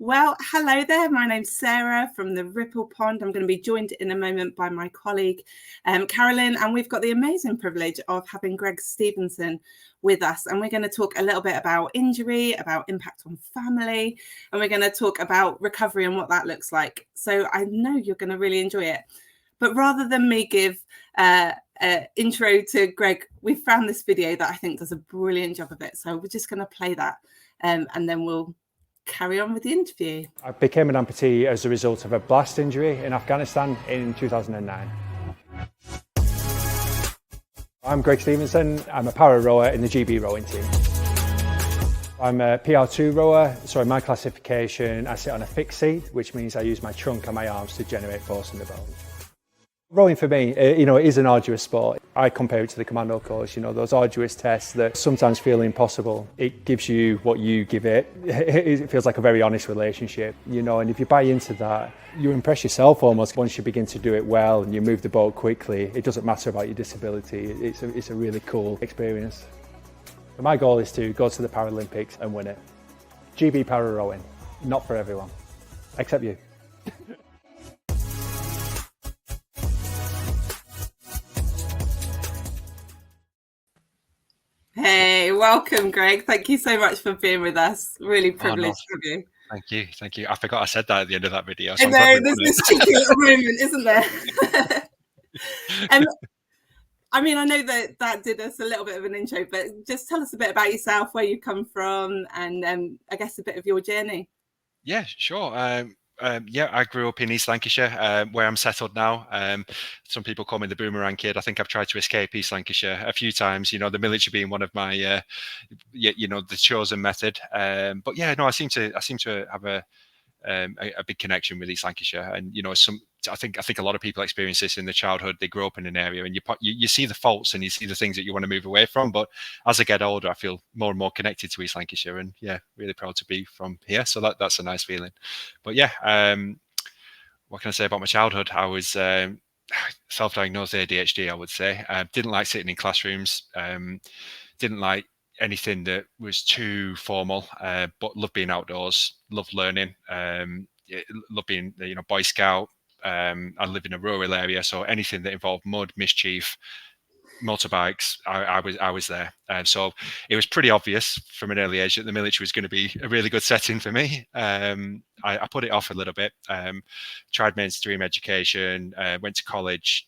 Well, hello there. My name's Sarah from the Ripple Pond. I'm going to be joined in a moment by my colleague, Carolyn, and we've got the amazing privilege of having Gregg Stevenson with us. And we're going to talk a little bit about injury, about impact on family, and we're going to talk about recovery and what that looks like. So I know you're going to really enjoy it. But rather than me give intro to Gregg, we've found this video that I think does a brilliant job of it. So we're just going to play that and then we'll carry on with the interview. I became an amputee as a result of a blast injury in Afghanistan in 2009. I'm Gregg Stevenson. I'm a para rower in the GB rowing team. I'm a PR2 rower, so in my classification I sit on a fixed seat, which means I use my trunk and my arms to generate force in the boat. Rowing for me, it is an arduous sport. I compare it to the commando course, those arduous tests that sometimes feel impossible. It gives you what you give it. It feels like a very honest relationship, and if you buy into that, you impress yourself almost once you begin to do it well and you move the boat quickly. It doesn't matter about your disability. It's a really cool experience. My goal is to go to the Paralympics and win it. GB para rowing, not for everyone, except you. Hey, welcome, Gregg. Thank you so much for being with us. Really privileged to have you. Thank you. I forgot I said that at the end of that video. So I know, there's this cheeky little moment, isn't there? I know that did us a little bit of an intro, but just tell us a bit about yourself, where you come from, and I guess a bit of your journey. Yeah, sure. I grew up in East Lancashire, where I'm settled now. Some people call me the boomerang kid. I think I've tried to escape East Lancashire a few times, the military being one of my, the chosen method. But yeah, no, I seem to have a big connection with East Lancashire, and I think a lot of people experience this in their childhood. They grow up in an area and you see the faults and you see the things that you want to move away from. But as I get older, I feel more and more connected to East Lancashire, and yeah, really proud to be from here. So that's a nice feeling. But yeah, what can I say about my childhood? I was self-diagnosed ADHD, I would say. Didn't like sitting in classrooms. Didn't like anything that was too formal, but loved being outdoors, loved learning, loved being Boy Scout. I live in a rural area, so anything that involved mud, mischief, motorbikes, I was there. So it was pretty obvious from an early age that the military was going to be a really good setting for me. I put it off a little bit. Tried mainstream education, went to college.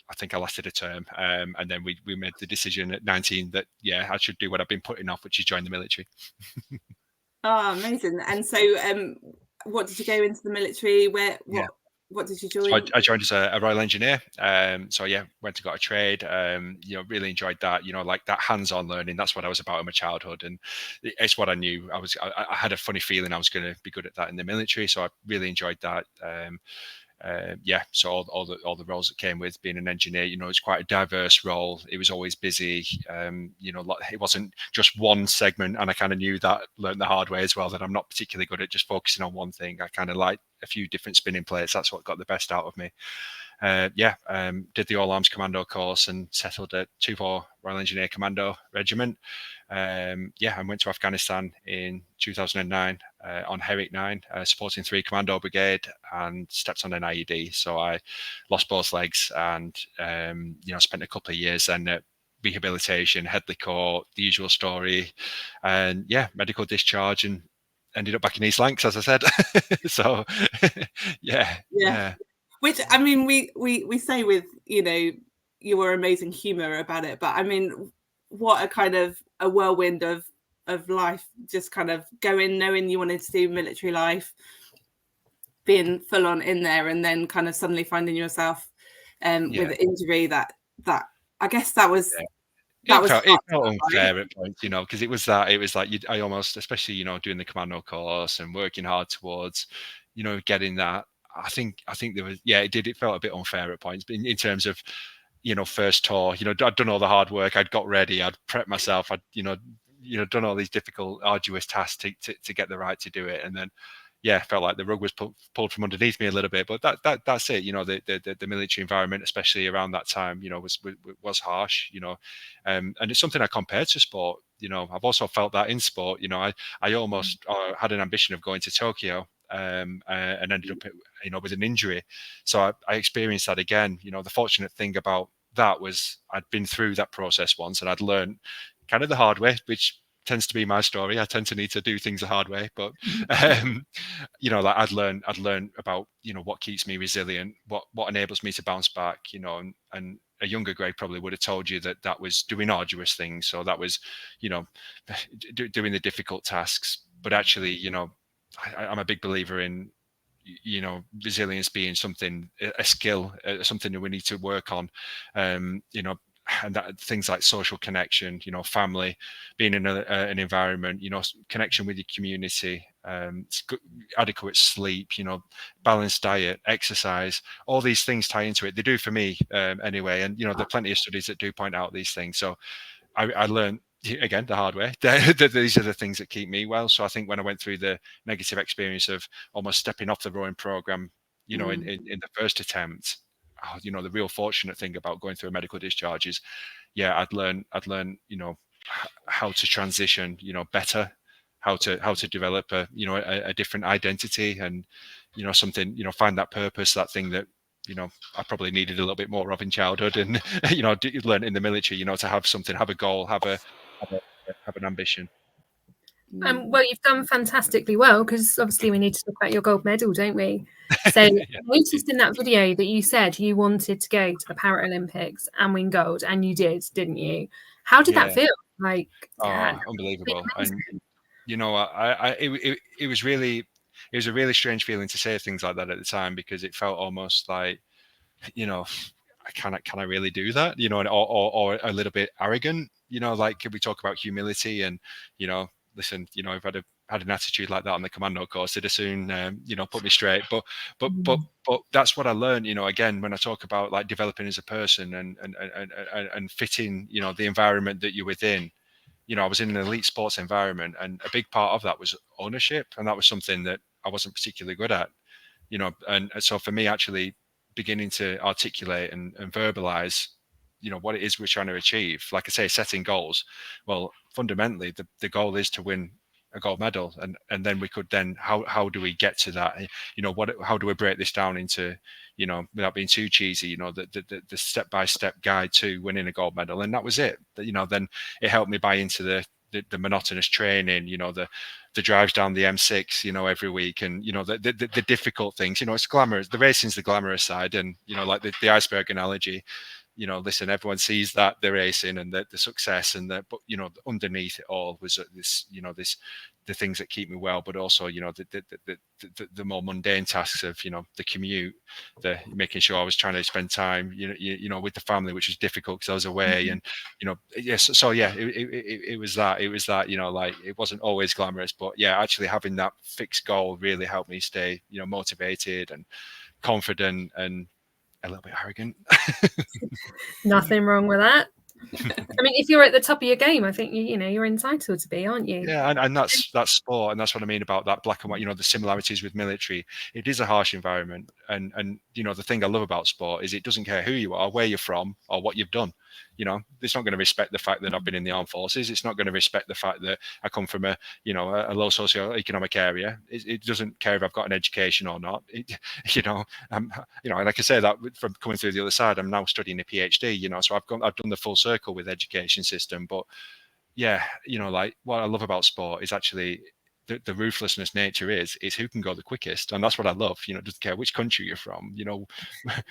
I think I lasted a term, and then we made the decision at 19 that I should do what I've been putting off, which is join the military. Oh, amazing! And so, what did you go into the military? What did you join? So I joined as a Royal Engineer. So yeah, went and got a trade. Really enjoyed that. Like that hands-on learning. That's what I was about in my childhood, and it's what I knew. I had a funny feeling I was going to be good at that in the military. So I really enjoyed that. So all the roles that came with being an engineer, it's quite a diverse role. It was always busy. It wasn't just one segment, and I kind of knew that, learned the hard way as well, that I'm not particularly good at just focusing on one thing. I kind of like a few different spinning plates. That's what got the best out of me. Did the All Arms Commando course and settled at 2-4 Royal Engineer Commando Regiment. And went to Afghanistan in 2009 on Herrick 9, supporting 3 Commando Brigade, and stepped on an IED. So I lost both legs, and spent a couple of years then at rehabilitation, Headley Court, the usual story, and medical discharge, and ended up back in East Lancs, as I said. So yeah. Which we say with your amazing humor about it, but what a kind of a whirlwind of life, just kind of going, knowing you wanted to do military life, being full on in there, and then kind of suddenly finding yourself with an injury that I guess that was. It felt unfair at points, because it was like I almost, especially doing the commando course and working hard towards getting that. I think there was it felt a bit unfair at points, but in terms of first tour, I'd done all the hard work, I'd got ready, I'd prepped myself, I'd done all these difficult, arduous tasks to get the right to do it, and then felt like the rug was pulled from underneath me a little bit. But that's it. The military environment, especially around that time, was harsh. And it's something I compared to sport. I've also felt that in sport. I almost had an ambition of going to Tokyo and ended up, with an injury. So I experienced that again. The fortunate thing about that was I'd been through that process once, and I'd learned kind of the hard way, which tends to be my story. I tend to need to do things the hard way, but like I'd learn about what keeps me resilient, what enables me to bounce back, and a younger Greg probably would have told you that was doing arduous things. So that was doing the difficult tasks. But actually, I'm a big believer in resilience being a skill, something that we need to work on. And that things like social connection, family, being in an environment, connection with your community, adequate sleep, balanced diet, exercise, all these things tie into it. They do for me anyway. And, there are plenty of studies that do point out these things. So I learned, again, the hard way, these are the things that keep me well. So I think when I went through the negative experience of almost stepping off the rowing program, in the first attempt, the real fortunate thing about going through a medical discharge is, I'd learn, how to transition, better, how to develop a different identity, and, something, find that purpose, that thing that, I probably needed a little bit more of in childhood, and, learn in the military, to have something, have a goal, have an ambition. Well, you've done fantastically well, because obviously we need to talk about your gold medal, don't we? So I noticed in that video that you said you wanted to go to the Paralympics and win gold, and you did, didn't you? How did that feel? Like, unbelievable. And it was a really strange feeling to say things like that at the time, because it felt almost like, can I really do that? Or a little bit arrogant, like, can we talk about humility and, listen, if I'd had an attitude like that on the commando course, they'd as soon, put me straight. But that's what I learned, again, when I talk about like developing as a person and fitting, the environment that you're within. I was in an elite sports environment, and a big part of that was ownership. And that was something that I wasn't particularly good at, and so for me, actually beginning to articulate and verbalize, what it is we're trying to achieve. Like I say, setting goals. Well, fundamentally, the goal is to win a gold medal, and then we could then how do we get to that? How do we break this down into, without being too cheesy, the step-by-step guide to winning a gold medal. And that was it. Then it helped me buy into the monotonous training, the drives down the M6, every week, and the difficult things. It's glamorous. The racing's the glamorous side, and like the iceberg analogy. Listen, everyone sees that they're racing and the success, but underneath it all was this, the things that keep me well, but also, the more mundane tasks of, the commute, the making sure I was trying to spend time, with the family, which was difficult because I was away, and, yes. So yeah, it was that, like, it wasn't always glamorous, but yeah, actually having that fixed goal really helped me stay, motivated and confident and a little bit arrogant. Nothing wrong with that. I mean, if you're at the top of your game, I think you're entitled to be, aren't you? Yeah, and that's sport, and that's what I mean about that black and white. The similarities with military. It is a harsh environment, and the thing I love about sport is it doesn't care who you are, where you're from, or what you've done. It's not going to respect the fact that I've been in the armed forces. It's not going to respect the fact that I come from a low socioeconomic area. It doesn't care if I've got an education or not. Like I say, that from coming through the other side, I'm now studying a PhD. So I've done the full circle with the education system. But yeah, like what I love about sport is actually the ruthlessness nature is who can go the quickest, and that's what I love. Doesn't care which country you're from,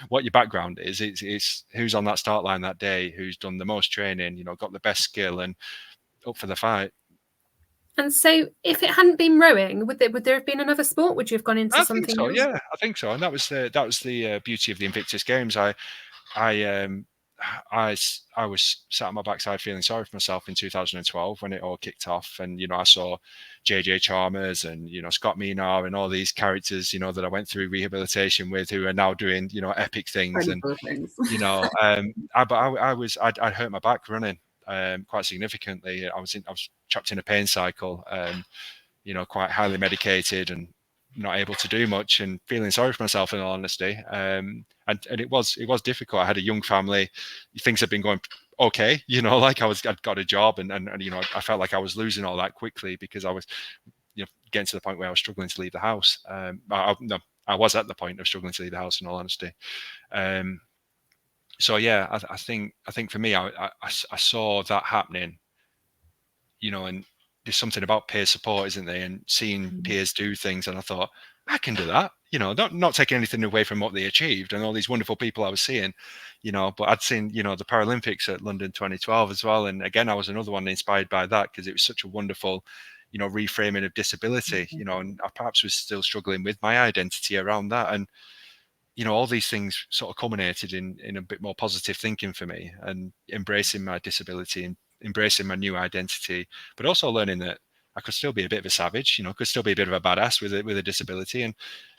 what your background is. It's who's on that start line that day, who's done the most training, got the best skill and up for the fight. And so, if it hadn't been rowing, would there have been another sport? Would you have gone into something else? Yeah, I think so. And that was the beauty of the Invictus Games. I was sat on my backside feeling sorry for myself in 2012 when it all kicked off, and I saw JJ Chalmers and Scott Minar and all these characters that I went through rehabilitation with, who are now doing epic things. And I'd hurt my back running quite significantly. I was trapped in a pain cycle, quite highly medicated and not able to do much, and feeling sorry for myself, in all honesty. And it was difficult. I had a young family. Things had been going okay, like I'd got a job, and I felt like I was losing all that quickly because I was getting to the point where I was struggling to leave the house. No, I was at the point of struggling to leave the house, in all honesty. So yeah, I think for me, I saw that happening, and there's something about peer support, isn't there? And seeing peers do things, and I thought, I can do that. Not taking anything away from what they achieved and all these wonderful people I was seeing, but I'd seen, the Paralympics at London 2012 as well. And again, I was another one inspired by that, because it was such a wonderful, reframing of disability, and I perhaps was still struggling with my identity around that. And, all these things sort of culminated in a bit more positive thinking for me, and embracing my disability and embracing my new identity, but also learning that I could still be a bit of a savage, could still be a bit of a badass with a disability. And,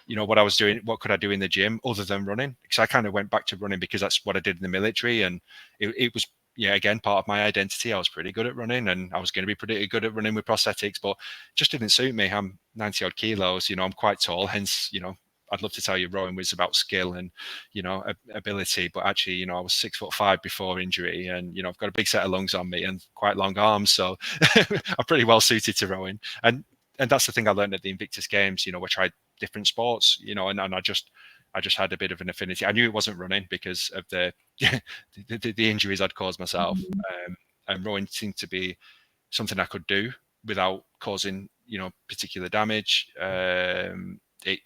what I was doing, what could I do in the gym other than running? Because I kind of went back to running because that's what I did in the military. And it was, again, part of my identity. I was pretty good at running, and I was going to be pretty good at running with prosthetics, but it just didn't suit me. I'm 90 odd kilos, I'm quite tall, hence, I'd love to tell you rowing was about skill and, ability, but actually, I was 6'5" before injury, and, I've got a big set of lungs on me and quite long arms. So I'm pretty well suited to rowing. And that's the thing I learned at the Invictus Games, we tried different sports, and I just had a bit of an affinity. I knew it wasn't running because of the injuries I'd caused myself. And rowing seemed to be something I could do without causing, particular damage. It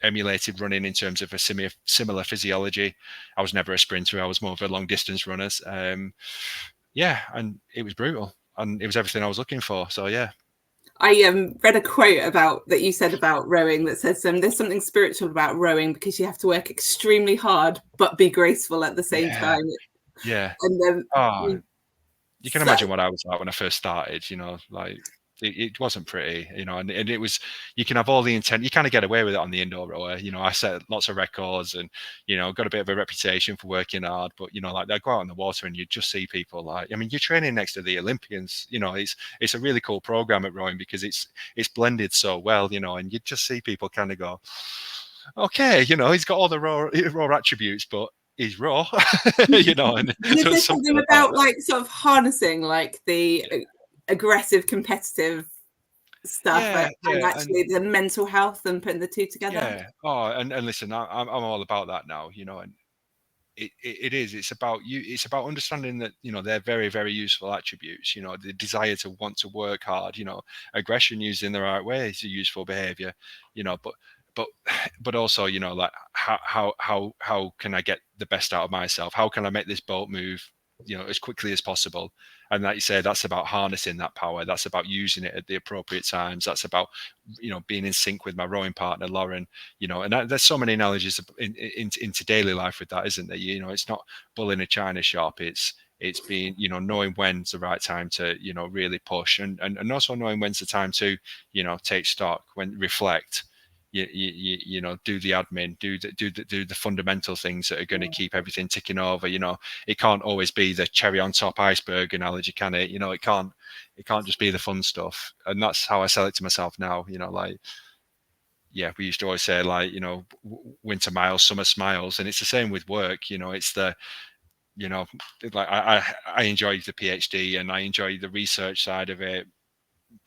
emulated running in terms of a similar physiology. I was never a sprinter. I was more of a long distance runner. And it was brutal, and it was everything I was looking for. So yeah. I read a quote about that you said about rowing that says there's something spiritual about rowing, because you have to work extremely hard but be graceful at the same time. Yeah. And then you can imagine what I was like when I first started, like it wasn't pretty, and it was, you can have all the intent, you kind of get away with it on the indoor rower. I set lots of records and, got a bit of a reputation for working hard, but, like I go out on the water and you just see people you're training next to the Olympians, it's a really cool program at rowing because it's blended so well, and you just see people kind of go, okay, he's got all the raw attributes, but he's raw, and there's something about like sort of harnessing like the aggressive competitive stuff and actually the mental health and putting the two together. And listen, I'm all about that now, and it's about you, it's about understanding that they're very, very useful attributes, the desire to want to work hard, aggression used in the right way is a useful behavior, but also, like how can I get the best out of myself? How can I make this boat move, as quickly as possible? And like you say, that's about harnessing that power. That's about using it at the appropriate times. That's about, being in sync with my rowing partner, Lauren, and there's so many analogies into daily life with that, isn't there? It's not bull in a china shop. It's being, knowing when's the right time to, really push and also knowing when's the time to, take stock, when reflect, do the admin, do the fundamental things that are going to keep everything ticking over. It can't always be the cherry on top iceberg analogy, can it? It can't just be the fun stuff. And that's how I sell it to myself now. We used to always say winter miles, summer smiles, and it's the same with work. It's the I enjoy the PhD and I enjoy the research side of it.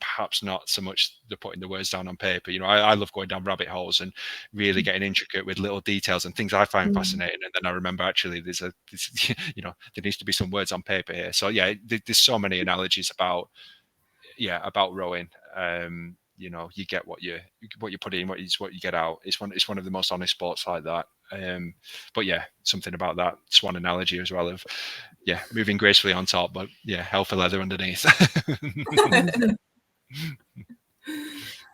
Perhaps not so much the putting the words down on paper. I love going down rabbit holes and really getting intricate with little details and things I find fascinating. And then I remember actually there needs to be some words on paper here. So yeah, there's so many analogies about rowing. You get what you put in, what you get out. It's one of the most honest sports like that. But yeah, something about that swan analogy as well of moving gracefully on top, but hell for leather underneath.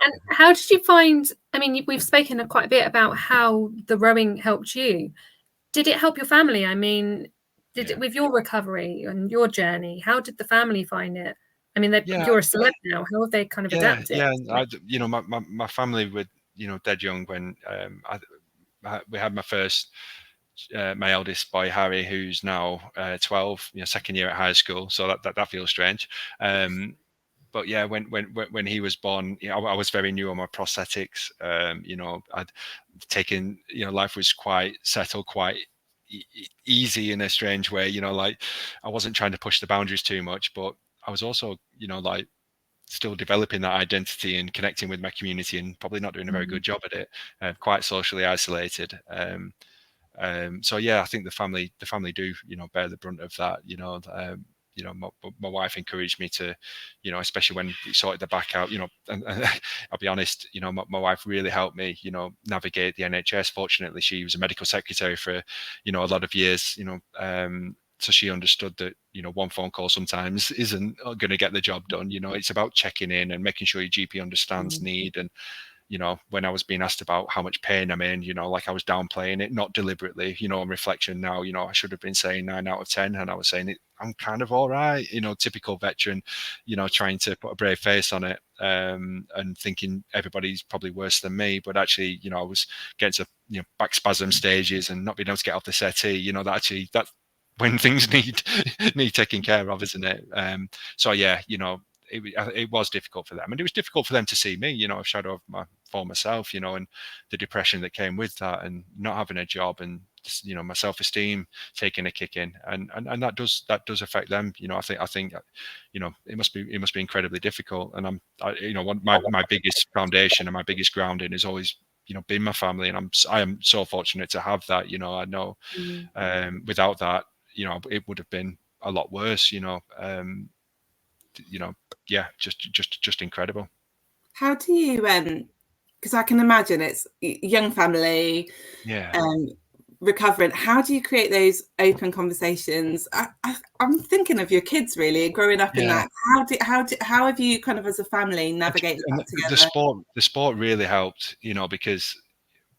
And how did you find, we've spoken quite a bit about how the rowing helped you. Did it help your family? Did it with your recovery and your journey? How did the family find it? You're a celeb now. How have they kind of adapted? Yeah, my family were, dead young when we had my first, my eldest boy, Harry, who's now 12, second year at high school. So that feels strange. But yeah, when he was born, I was very new on my prosthetics. I'd taken, life was quite settled, quite easy in a strange way. I wasn't trying to push the boundaries too much, but I was also, still developing that identity and connecting with my community, and probably not doing a very good job at it. Quite socially isolated. So yeah, I think the family do, bear the brunt of that. My wife encouraged me to, especially when we sorted the back out, and I'll be honest, my wife really helped me, navigate the NHS. Fortunately, she was a medical secretary for, a lot of years, so she understood that, one phone call sometimes isn't going to get the job done. It's about checking in and making sure your GP understands need. And, when I was being asked about how much pain I'm in, like I was downplaying it, not deliberately, on reflection now, I should have been saying 9 out of 10, and I was saying I'm kind of all right, typical veteran, trying to put a brave face on it, and thinking everybody's probably worse than me. But actually, I was getting to, back spasm stages and not being able to get off the settee, that's when things need taking care of, isn't it? So yeah, it was difficult for them, and it was difficult for them to see me, a shadow of my former self, and the depression that came with that, and not having a job, and just, my self-esteem taking a kick in, and that does affect them. I think it must be incredibly difficult. And my biggest foundation and my biggest grounding is always, been my family, and I am so fortunate to have that. I know without that, it would have been a lot worse. Yeah, just incredible. How do you because I can imagine it's young family, recovering. How do you create those open conversations? I'm thinking of your kids really growing up in that. How have you kind of as a family navigated that together? The sport really helped, because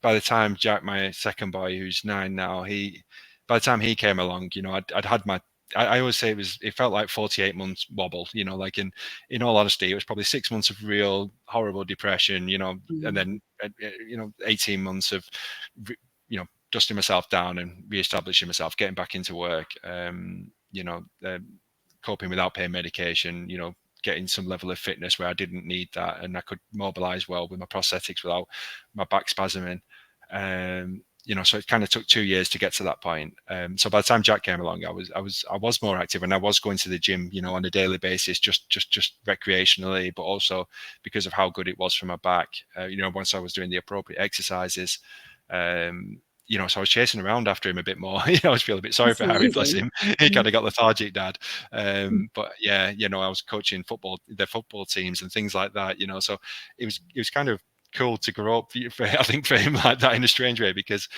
by the time Jack, my second boy, who's 9 now, by the time he came along, I'd had my, I always say it felt like 48 months wobble, like in all honesty, it was probably 6 months of real horrible depression, and then, 18 months of, dusting myself down and reestablishing myself, getting back into work, coping without pain medication, getting some level of fitness where I didn't need that, and I could mobilize well with my prosthetics without my back spasming. So it kind of took 2 years to get to that point. So by the time Jack came along, I was more active, and I was going to the gym, on a daily basis, just recreationally, but also because of how good it was for my back. Once I was doing the appropriate exercises, so I was chasing around after him a bit more. I was feeling a bit sorry for Harry, bless him. He kind of got lethargic, Dad. But yeah, I was coaching their football teams and things like that. So it was kind of cool to grow up, I think, for him like that in a strange way, because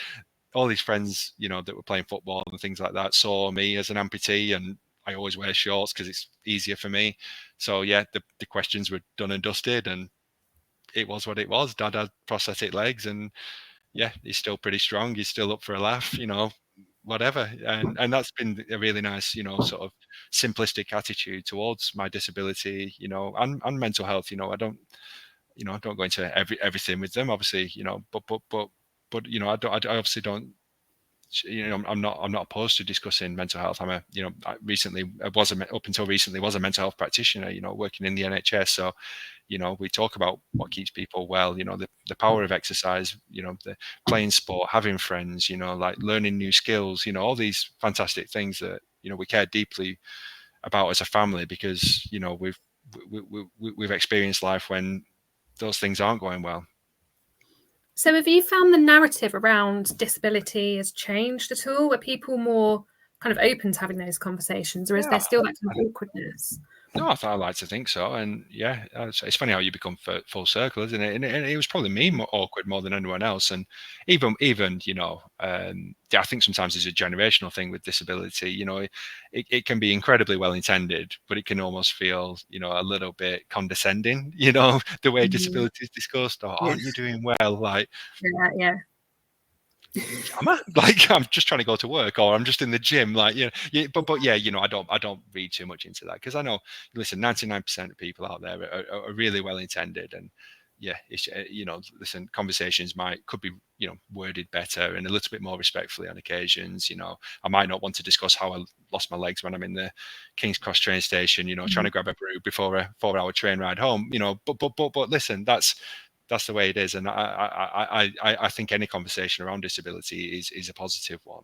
all these friends, that were playing football and things like that saw me as an amputee, and I always wear shorts because it's easier for me. So yeah, the questions were done and dusted, and it was what it was. Dad had prosthetic legs, and yeah, he's still pretty strong. He's still up for a laugh, whatever. And that's been a really nice, sort of simplistic attitude towards my disability, and mental health. I don't go into everything with them, obviously, but I obviously don't, I'm not opposed to discussing mental health. I'm up until recently was a mental health practitioner, working in the NHS. So, we talk about what keeps people well, the power of exercise, the playing sport, having friends, like learning new skills, all these fantastic things that, we care deeply about as a family, because, we've experienced life when those things aren't going well. So have you found the narrative around disability has changed at all? Are people more kind of open to having those conversations, or is there still that kind of awkwardness? No, I like to think so. And yeah, it's funny how you become full circle, isn't it? And it was probably me more awkward more than anyone else. And even I think sometimes it's a generational thing with disability. It can be incredibly well intended, but it can almost feel, a little bit condescending, the way disability is discussed. Or aren't you doing well? Like, yeah. Am I? Like, I'm just trying to go to work, or I'm just in the gym. Like, but yeah, I don't read too much into that, because I know, listen, 99% of people out there are really well intended, and yeah, it's, listen, conversations could be, worded better and a little bit more respectfully on occasions. I might not want to discuss how I lost my legs when I'm in the King's Cross train station, trying to grab a brew before a 4-hour train ride home, but listen, that's the way it is. And I think any conversation around disability is a positive one.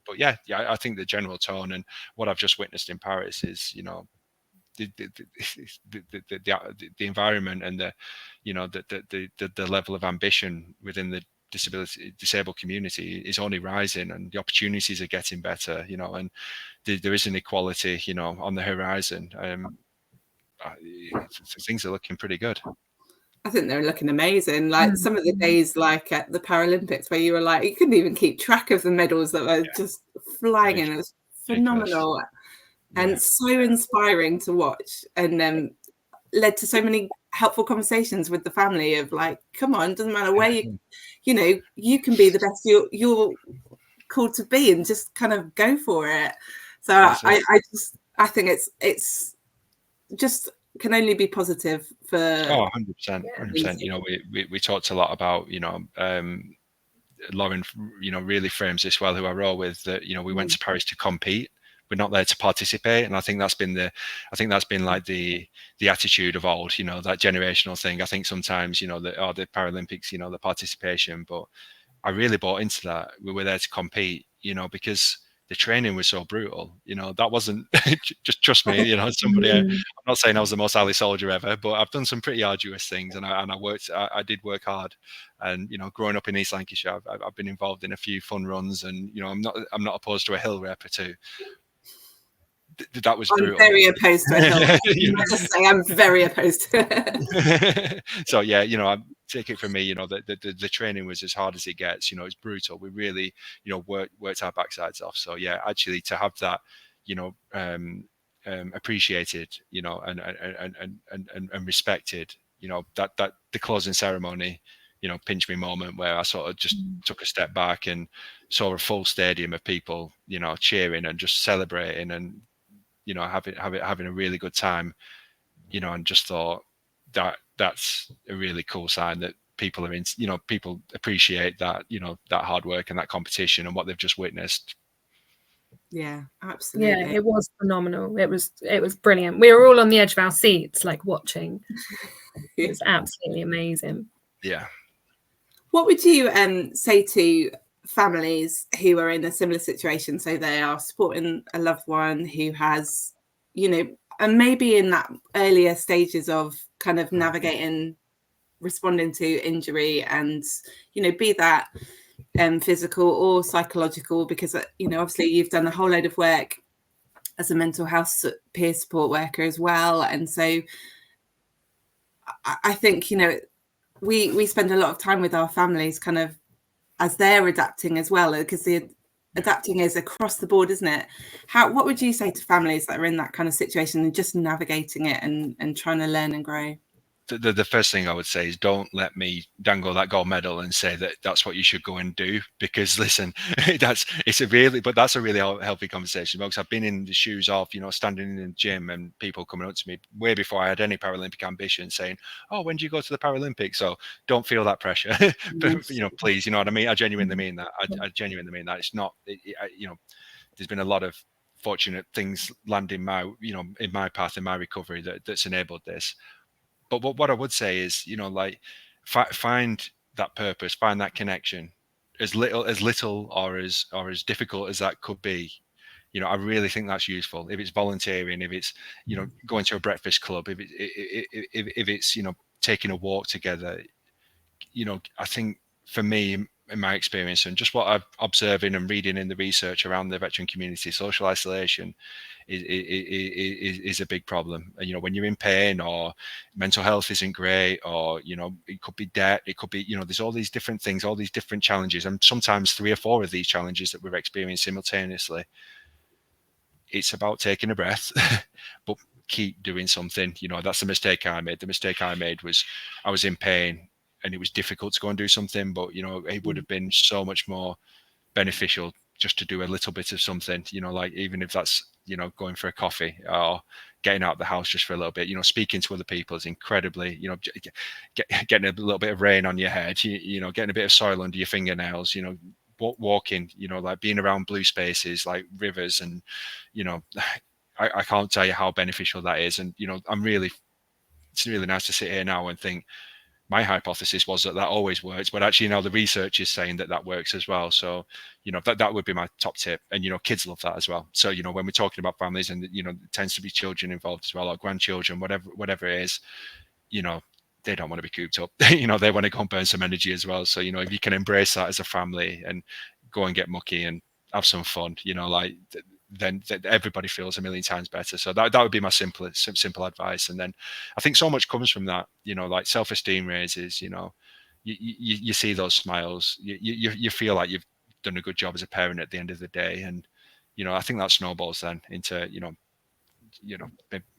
But yeah, I think the general tone and what I've just witnessed in Paris is, the environment and the, you know, the level of ambition within the disabled community is only rising, and the opportunities are getting better, you know, and there is an equality, you know, on the horizon. Things are looking pretty good. I think they're looking amazing. Like some of the days, like at the Paralympics, where you were like, you couldn't even keep track of the medals that were just flying in. It was phenomenal and so inspiring to watch, and led to so many helpful conversations with the family of like, come on, doesn't matter where you know, you can be the best you're called to be, and just kind of go for it. So I think it's just can only be positive for 100%. You know, we talked a lot about, you know, Lauren, you know, really frames this well, who I row with, that, you know, we went to Paris to compete, we're not there to participate. And I think that's been like the attitude of old, you know, that generational thing. I think sometimes, you know, the Paralympics, you know, the participation, but I really bought into that. We were there to compete, you know, because the training was so brutal. You know, that wasn't just trust me, you know, somebody, I'm not saying I was the most Ali soldier ever, but I've done some pretty arduous things, and I did work hard. And, you know, growing up in East Lancashire, I've been involved in a few fun runs, and, you know, I'm not opposed to a hill rep or two. That was brutal. I'm very opposed to a hill. I just say I'm very opposed to it. So yeah, you know, I take it from me, you know, the training was as hard as it gets. You know, it's brutal. We really, you know, worked our backsides off. So yeah, actually to have that, you know, appreciated, you know, and respected, you know, that the closing ceremony, you know, pinch me moment where I sort of just took a step back and saw a full stadium of people, you know, cheering and just celebrating and, you know, having a really good time, you know, and just thought that's a really cool sign that people are in, you know, people appreciate that, you know, that hard work and that competition and what they've just witnessed. Yeah, absolutely. Yeah, it was phenomenal. It was brilliant. We were all on the edge of our seats, like watching. It was absolutely amazing. Yeah. What would you say to families who are in a similar situation? So they are supporting a loved one who has, you know, and maybe in that earlier stages of kind of navigating, responding to injury, and, you know, be that physical or psychological, because, you know, obviously you've done a whole load of work as a mental health peer support worker as well. And so I think, you know, we spend a lot of time with our families kind of as they're adapting as well, because the adapting is across the board, isn't it? What would you say to families that are in that kind of situation and just navigating it and trying to learn and grow? The first thing I would say is don't let me dangle that gold medal and say that that's what you should go and do, because listen, that's a really healthy conversation, because I've been in the shoes of, you know, standing in the gym and people coming up to me way before I had any Paralympic ambition saying, oh, when do you go to the Paralympics? So don't feel that pressure. But, you know, please, you know what I mean? I genuinely mean that. I genuinely mean that. It's not, you know, there's been a lot of fortunate things landing in my path, in my recovery that's enabled this. But what I would say is, you know, like find that purpose, find that connection, as little or as difficult as that could be. You know, I really think that's useful. If it's volunteering, if it's, you know, going to a breakfast club, if it's, you know, taking a walk together, you know, I think for me, in my experience and just what I'm observing and reading in the research around the veteran community, social isolation is a big problem. You know, when you're in pain or mental health isn't great, or, you know, it could be debt, it could be, you know, there's all these different things, all these different challenges, and sometimes 3 or 4 of these challenges that we're experiencing simultaneously. It's about taking a breath, but keep doing something. You know, that's the mistake I made. The mistake I made was I was in pain and it was difficult to go and do something, but, you know, it would have been so much more beneficial just to do a little bit of something, you know, like even if that's, you know, going for a coffee or getting out of the house just for a little bit, you know, speaking to other people is incredibly, you know, getting a little bit of rain on your head, you know, getting a bit of soil under your fingernails, you know, walking, you know, like being around blue spaces like rivers, and, you know, I can't tell you how beneficial that is. And, you know, it's really nice to sit here now and think, my hypothesis was that always works, but actually now the research is saying that works as well. So, that would be my top tip. And, kids love that as well. So, when we're talking about families and, it tends to be children involved as well, or grandchildren, whatever it is, they don't want to be cooped up. They want to go and burn some energy as well. So, if you can embrace that as a family and go and get mucky and have some fun, then everybody feels a million times better. So that would be my simple advice. And then I think so much comes from that, like self-esteem raises, you see those smiles, you feel like you've done a good job as a parent at the end of the day. And, I think that snowballs then into,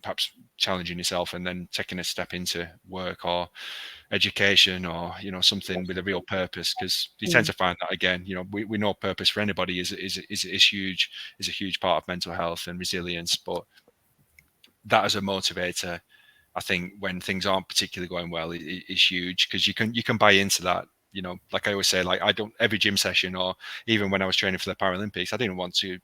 perhaps challenging yourself and then taking a step into work or education or, something with a real purpose, because you tend to find that again, we know purpose for anybody is a huge part of mental health and resilience. But that as a motivator, I think when things aren't particularly going well, is huge, because you can buy into that. Like I always say, like every gym session, or even when I was training for the Paralympics, I didn't want to,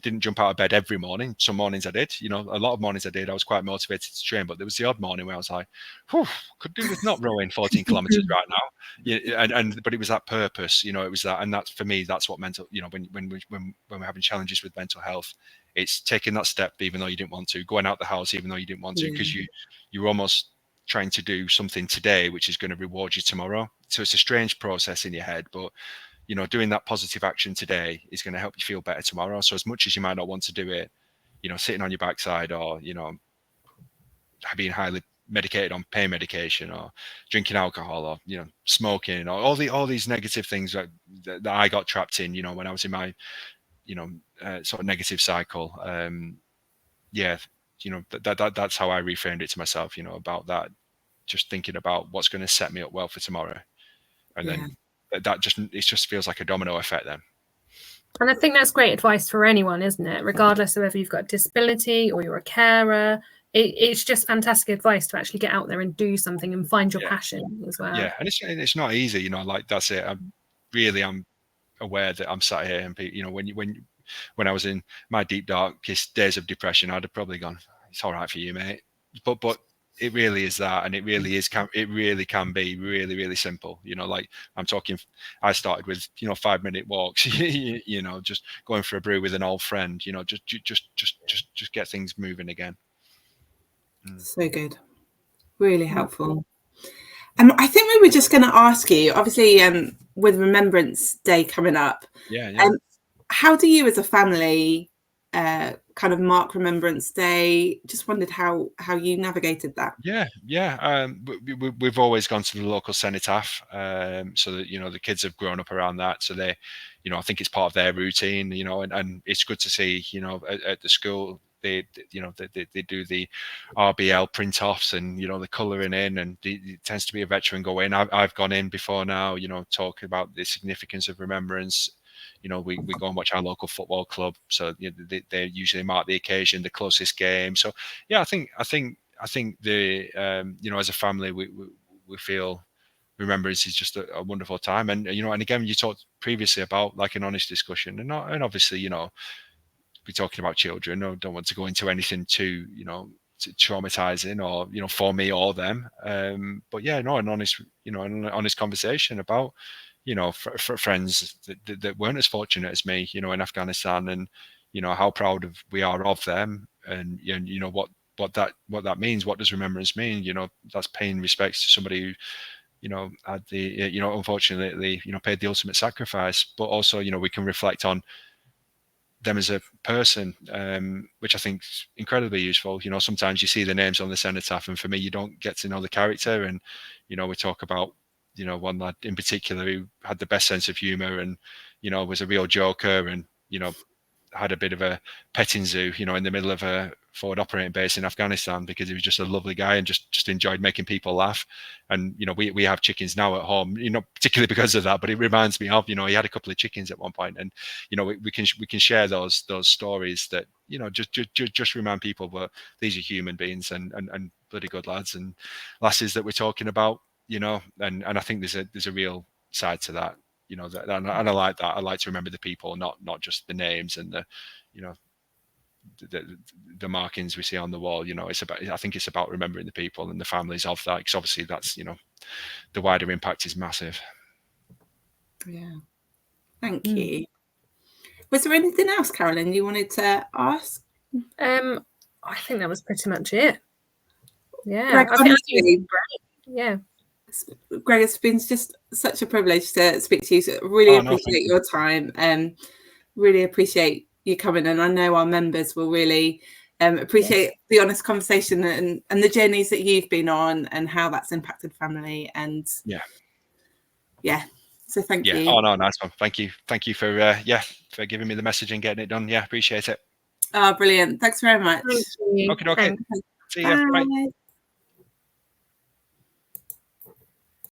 didn't jump out of bed every morning. Some mornings I did, a lot of mornings I did. I was quite motivated to train, but there was the odd morning where I was like, whew, could do with not rowing 14 kilometers right now. Yeah, but it was that purpose, it was that, and that's for me, that's what mental, when we're having challenges with mental health, it's taking that step even though you didn't want to, going out the house even though you didn't want to, because you're almost trying to do something today which is going to reward you tomorrow. So it's a strange process in your head, but doing that positive action today is going to help you feel better tomorrow. So as much as you might not want to do it, sitting on your backside, or being highly medicated on pain medication, or drinking alcohol, or smoking, or all these negative things that I got trapped in when I was in my sort of negative cycle. That's how I reframed it to myself, about that, just thinking about what's going to set me up well for tomorrow. And then it just feels like a domino effect then. And I think that's great advice for anyone, isn't it? Regardless of whether you've got a disability or you're a carer, it's just fantastic advice to actually get out there and do something and find your passion as well. Yeah, and it's not easy, like that's it. I'm aware that I'm sat here, and when I was in my deep darkest days of depression, I'd have probably gone, "It's all right for you, mate." But it really is that, and it really can be really, really simple. Like I'm talking, I started with 5-minute walks, just going for a brew with an old friend, just get things moving again. So good, really helpful. I think we were just going to ask you, obviously, with Remembrance Day coming up, how do you as a family kind of mark Remembrance Day? Just wondered how you navigated that. We've always gone to the local cenotaph, so that the kids have grown up around that, so they I think it's part of their routine, and it's good to see at the school they do the RBL print offs, and the colouring in, and it tends to be a veteran go in. I've gone in before now, talking about the significance of remembrance. We go and watch our local football club, so they usually mark the occasion, the closest game. So I think the as a family we feel remembrance is just a wonderful time. And and again, you talked previously about like an honest discussion, and obviously we're talking about children. I don't want to go into anything too traumatizing or for me or them, but an honest conversation about for friends that weren't as fortunate as me, in Afghanistan, and how proud we are of them, and what that means. What does remembrance mean? That's paying respects to somebody who had the unfortunately paid the ultimate sacrifice, but also we can reflect on them as a person, which I think is incredibly useful. Sometimes you see the names on the cenotaph, and for me, you don't get to know the character. And we talk about one lad in particular who had the best sense of humor, and was a real joker, and had a bit of a petting zoo in the middle of a forward operating base in Afghanistan, because he was just a lovely guy and just enjoyed making people laugh. And we have chickens now at home, particularly because of that, but it reminds me of he had a couple of chickens at one point, and we can share those stories that just remind people that these are human beings and bloody good lads and lasses that we're talking about, and I think there's a real side to that, and I like that. I like to remember the people, not just the names and the the markings we see on the wall. I think it's about remembering the people and the families of that, because obviously that's the wider impact is massive. Yeah, thank you. Was there anything else, Carolyn, you wanted to ask? I think that was pretty much it. Yeah, Greg, I think honestly, great. Yeah. Greg, it's been just such a privilege to speak to you. So really appreciate your time and really appreciate you coming. And I know our members will really appreciate the honest conversation and the journeys that you've been on and how that's impacted family. And so thank you. Oh no, nice one. Thank you for for giving me the message and getting it done. Yeah, appreciate it. Oh, brilliant. Thanks very much. Thank you. Okay. See you. Bye.